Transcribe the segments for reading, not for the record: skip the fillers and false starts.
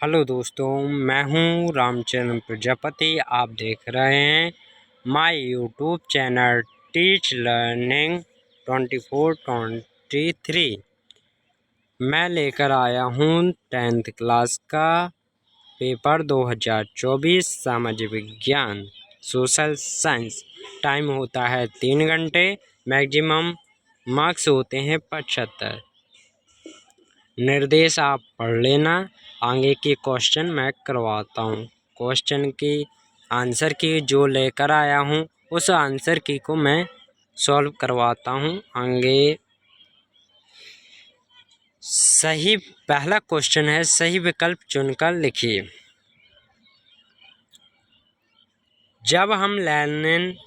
Hello दोस्तों, मैं हूं रामचरण प्रजापति। आप देख रहे हैं my YouTube channel teach learning 2423। मैं लेकर आया हूं 10th क्लास का पेपर 2024 सामाजिक विज्ञान सोशल साइंस। टाइम होता है 3 घंटे, मैक्सिमम मार्क्स होते हैं 75। निर्देश आप पढ़ लेना। आगे के क्वेश्चन मैं करवाता हूँ। क्वेश्चन की आंसर की जो लेकर आया हूँ उस आंसर की को मैं सॉल्व करवाता हूँ। आगे सही पहला क्वेश्चन है, सही विकल्प चुनकर लिखिए। जब हम लैनिन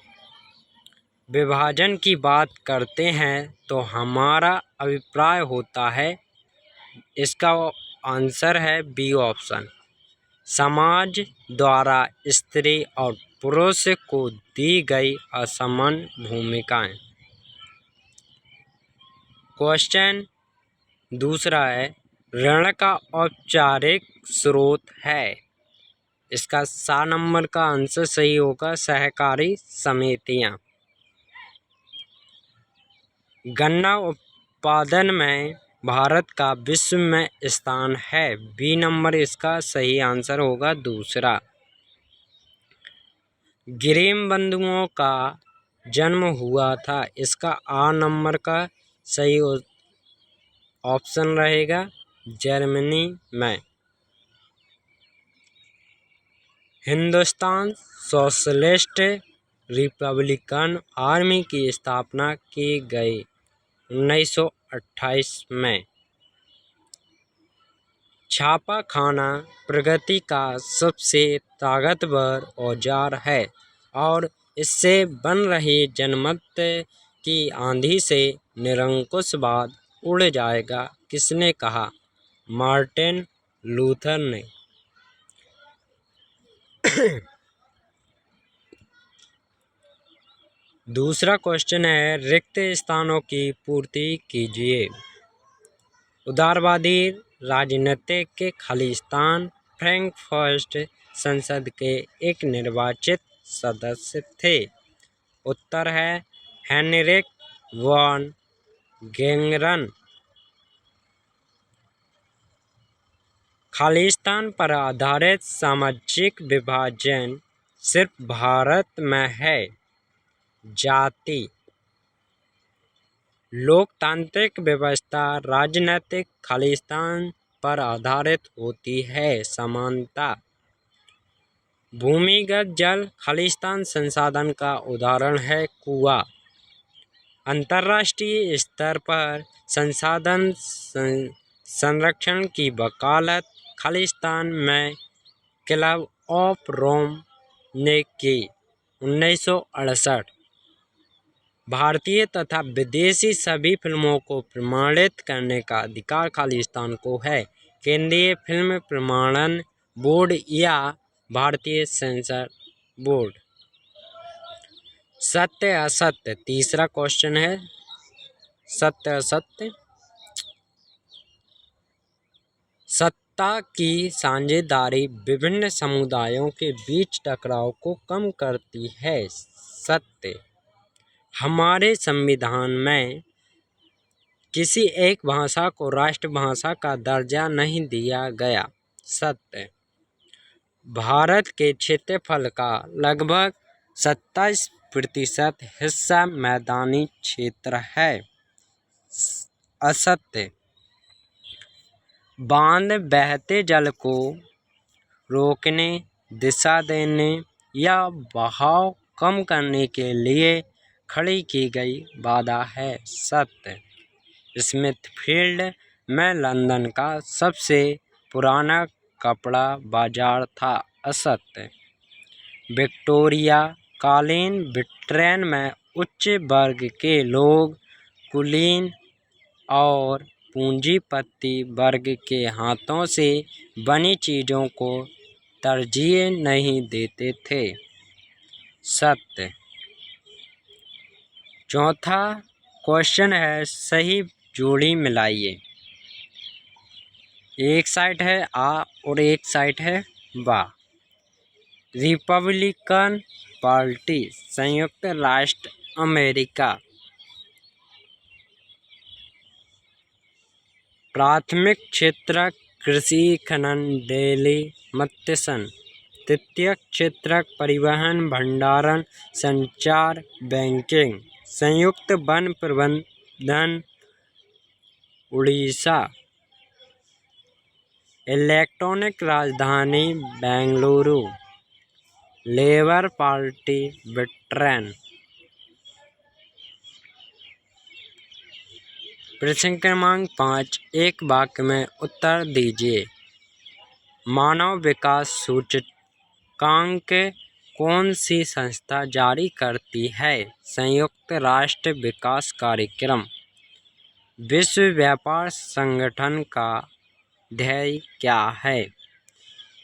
विभाजन की बात करते हैं तो हमारा अभिप्राय होता है, इसका आंसर है बी ऑप्शन, समाज द्वारा स्त्री और पुरुष को दी गई असमान भूमिकाएं। क्वेश्चन दूसरा है, ऋण का औपचारिक स्रोत है। इसका 7 नंबर का आंसर सही होगा, सहकारी समितियां। गन्ना उत्पादन में भारत का विश्व में स्थान है। बी नंबर इसका सही आंसर होगा, दूसरा। ग्रिम बंधुओं का जन्म हुआ था। इसका आ नंबर का सही ऑप्शन रहेगा, जर्मनी में। हिंदुस्तान सोशलिस्ट रिपब्लिकन आर्मी की स्थापना की गई 1928 में। छापा खाना प्रगति का सबसे ताकतवर औजार है और इससे बन रही जनमत की आंधी से निरंकुशवाद उड़ जाएगा, किसने कहा? मार्टिन लूथर ने। दूसरा क्वेश्चन है, रिक्त स्थानों की पूर्ति कीजिए। उदारवादी राजनीतिक के खालिस्तान फ्रैंकफर्ट संसद के एक निर्वाचित सदस्य थे। उत्तर है हेनरिक वॉन गेंगरन। खालिस्तान पर आधारित सामाजिक विभाजन सिर्फ भारत में है। जाति लोकतांत्रिक व्यवस्था राजनीतिक खालिस्तान पर आधारित होती है। समानता भूमिगत जल खालिस्तान संसाधन का उदाहरण है। कुआं अंतर्राष्ट्रीय स्तर पर संसाधन संरक्षण की वकालत खालिस्तान में क्लब ऑफ रोम ने की 1968। भारतीय तथा विदेशी सभी फिल्मों को प्रमाणित करने का अधिकार खालिस्तान को है। केंद्रीय फिल्म प्रमाणन बोर्ड या भारतीय सेंसर बोर्ड। सत्य असत्य तीसरा क्वेश्चन है, सत्य असत्य। सत्ता की साझेदारी विभिन्न समुदायों के बीच टकराव को कम करती है। सत्य हमारे संविधान में किसी एक भाषा को राष्ट्रभाषा का दर्जा नहीं दिया गया। सत्य भारत के क्षेत्रफल का लगभग 27% हिस्सा मैदानी क्षेत्र है। असत्य बांध बहते जल को रोकने, दिशा देने या बहाव कम करने के लिए खड़ी की गई बाधा है। सत्य स्मिथफील्ड में लंदन का सबसे पुराना कपड़ा बाजार था। असत्य विक्टोरिया कालीन ब्रिटेन में उच्च वर्ग के लोग कुलीन और पूंजीपति वर्ग के हाथों से बनी चीज़ों को तरजीह नहीं देते थे। सत्य चौथा क्वेश्चन है, सही जोड़ी मिलाइए। एक साइड है आ और एक साइड है बा। रिपब्लिकन पार्टी, संयुक्त राष्ट्र अमेरिका। प्राथमिक क्षेत्र कृषि, खनन, डेयरी, मत्स्य। तृतीयक क्षेत्र परिवहन, भंडारण, संचार, बैंकिंग। संयुक्त वन प्रबंधन, उड़ीसा। इलेक्ट्रॉनिक राजधानी बेंगलुरु। Labour party Britain. प्रश्न क्रमांक 5, एक वाक्य में उत्तर दीजिए। मानव विकास सूचकांक कौन सी संस्था जारी करती है? संयुक्त राष्ट्र विकास कार्यक्रम। विश्व व्यापार संगठन का ध्येय क्या है?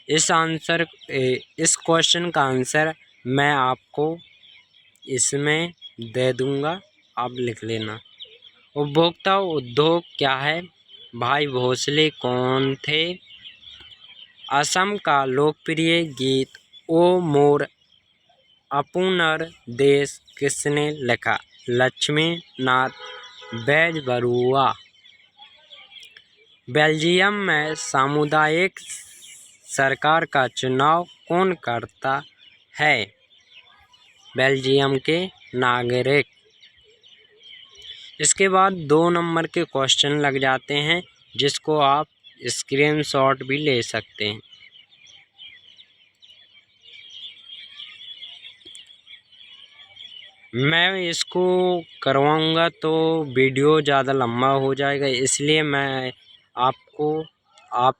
इस क्वेश्चन का आंसर मैं आपको इसमें दे दूंगा, आप लिख लेना। उपभोक्ता उद्योग क्या है? भाई भोसले कौन थे? असम का लोकप्रिय गीत ओ मोर अपुनर देश किसने लिखा? लक्ष्मी नाथ बेजबरुआ। बेल्जियम में सामुदायिक सरकार का चुनाव कौन करता है? बेल्जियम के नागरिक। इसके बाद 2 नंबर के क्वेश्चन लग जाते हैं, जिसको आप स्क्रीनशॉट भी ले सकते हैं। मैं इसको करवाऊंगा तो वीडियो ज़्यादा लंबा हो जाएगा, इसलिए मैं आप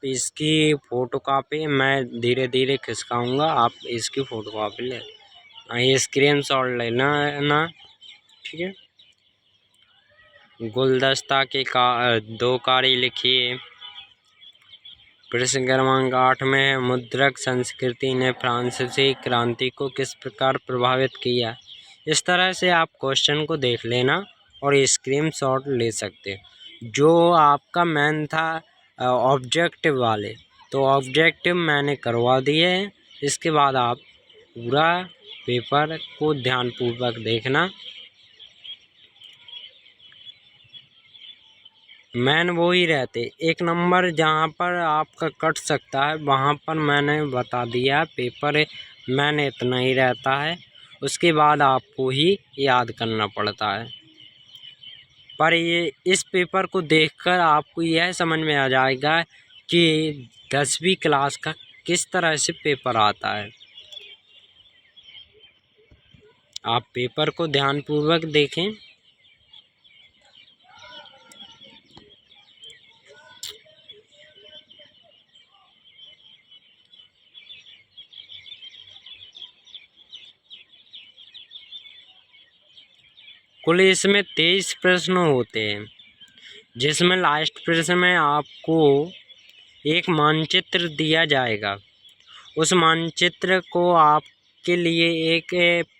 इसकी फ़ोटो कॉपी मैं धीरे धीरे खिसकाऊंगा, आप इसकी फ़ोटो कॉपी ले स्क्रीनशॉट लेना है ना, ठीक है। गुलदस्ता के 2 कार्य लिखिए। प्रश्न क्रमांक 8 में है, मुद्रक संस्कृति ने फ्रांसीसी क्रांति को किस प्रकार प्रभावित किया? इस तरह से आप क्वेश्चन को देख लेना और स्क्रीनशॉट ले सकते। जो आपका मेन था ऑब्जेक्टिव वाले, तो ऑब्जेक्टिव मैंने करवा दिए हैं। इसके बाद आप पूरा पेपर को ध्यानपूर्वक देखना। मैन वो ही रहते, 1 नंबर जहाँ पर आपका कट सकता है वहाँ पर मैंने बता दिया, पेपर मैंने इतना ही रहता है, उसके बाद आपको ही याद करना पड़ता है। पर ये इस पेपर को देखकर आपको यह समझ में आ जाएगा कि 10वीं क्लास का किस तरह से पेपर आता है। आप पेपर को ध्यानपूर्वक देखें। कुल इसमें 23 प्रश्न होते हैं, जिसमें लास्ट प्रश्न में आपको एक मानचित्र दिया जाएगा। उस मानचित्र को आपके लिए एक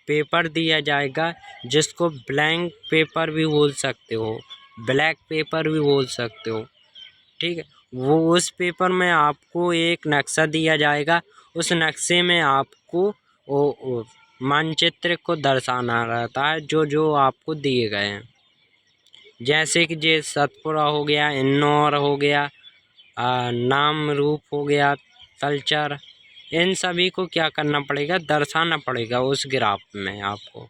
पेपर दिया जाएगा, जिसको ब्लैंक पेपर भी बोल सकते हो, ब्लैक पेपर भी बोल सकते हो, ठीक है। वो उस पेपर में आपको एक नक्शा दिया जाएगा, उस नक्शे में आपको मानचित्र को दर्शाना रहता है, जो आपको दिए गए हैं। जैसे कि ये सतपुरा हो गया, इन्नौर हो गया, नामरूप हो गया, तलचर, इन सभी को क्या करना पड़ेगा? दर्शाना पड़ेगा उस ग्राफ में, आपको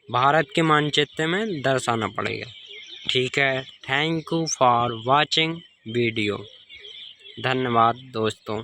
भारत के मानचित्र में दर्शाना पड़ेगा। ठीक है, thank you for watching video. धन्यवाद दोस्तों।